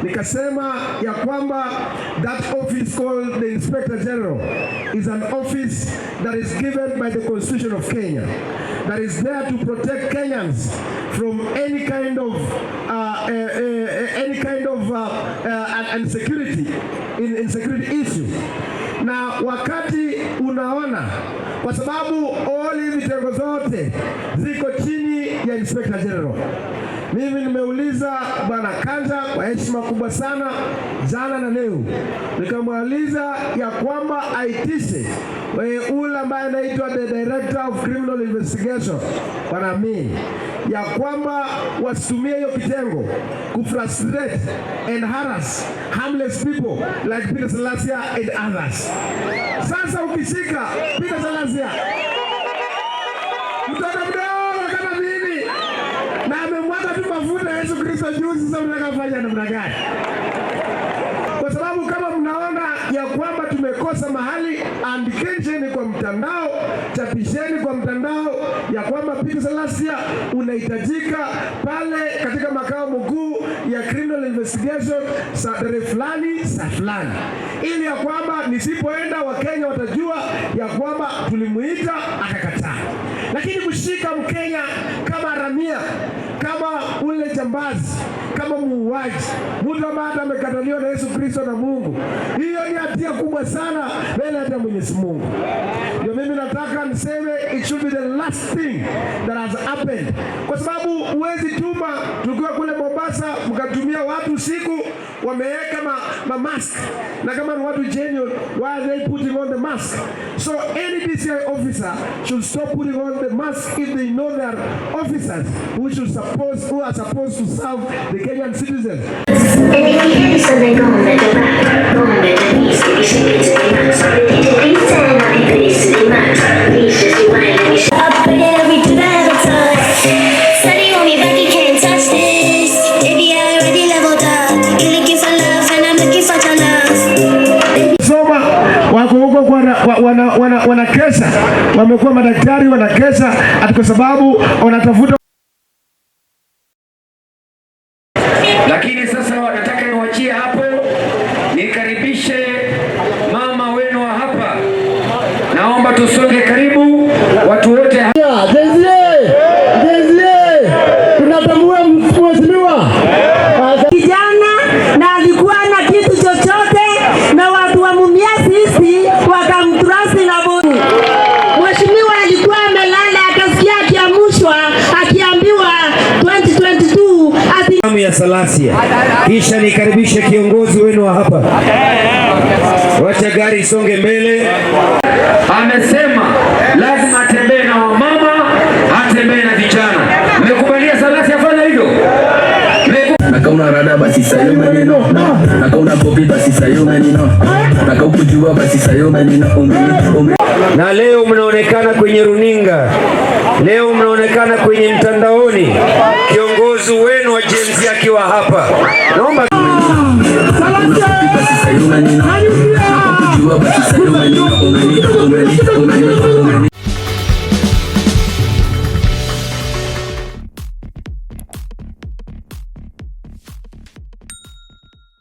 nikasema ya kwamba that office called the Inspector General is an office that is given by the Constitution of Kenya, that is there to protect Kenyans from any kind of insecurity issue. Na wakati unaona, kwa sababu all hizi vitengo zote ziko chini ya Inspector General. Mimi nimeuliza Bwana Kanja kwa heshima kubwa sana jana na leo, nikamwaliza ya kwamba aitishe ule ambaye anaitwa the Director of Criminal Investigation, Bwana Amin, ya kwamba wasitumie hiyo kitengo kufrustrate and harass harmless people like Peter Salasya and others. Sasa ukishika Peter Salasya, mtoto mdogo kama mimi, na amemwaga tu mafuta Yesu Kristo juzi, sasa mnakafanya namna gani? Kwa sababu kama mnaona ya kwamba tumekosa mahali, andikeni kwa mtandao, chapisheni kwa mtandao ya kwamba Peter Salasya unahitajika pale katika makao makuu ya Criminal Investigation tarehe fulani saa fulani, ili ya kwamba nisipoenda Wakenya watajua ya kwamba tulimuita akakataa. Lakini kushika Mkenya kama ramia, kama ule jambazi, kama muuaji, mtu ambaye amekataliwa na Yesu Kristo na Mungu, hiyo ni hatia kubwa sana mbele ya Mwenyezi Mungu. Ndio mimi nataka niseme it should be the last thing that has happened, kwa sababu huwezi tuma tukiwa kule Mombasa mkatumia watu usiku wameweka mask, na kama ni watu genuine, why are they putting on the mask? So any DCI officer should stop putting on the mask if they know they are officers who are supposed to serve the Kenyan citizens. Wako huko wanakesha, wamekuwa madaktari wanakesha kwa sababu wanatafuta. Lakini sasa wanataka niwaachie hapo, nikaribishe mama wenu wa hapa. Naomba tusonge karibu watu wote. Tunatambua mheshimiwa kijana na alikuwa na kitu chochote, na watu wa Mumia sisi wakamtrust na bodi. Mheshimiwa alikuwa amelala, akasikia akiamushwa akiambiwa 2022 ati ya Salasya. Kisha nikaribishe kiongozi wenu wa hapa. Wacha gari isonge mbele. Amesema lazima atembee na wamama, atembee na vijana. Mmekubalia Salasya afanye hivyo? Nakauna rada basi sayo menino, nakauna bobi basi sayo menino, nakaukujua basi sayo menino. Na leo mnaonekana kwenye runinga, leo mnaonekana kwenye mtandaoni, kiongozi wenu wa Gen Z akiwa hapa. Naomba Salasya basi sayo menino, nakaukujua basi sayo menino.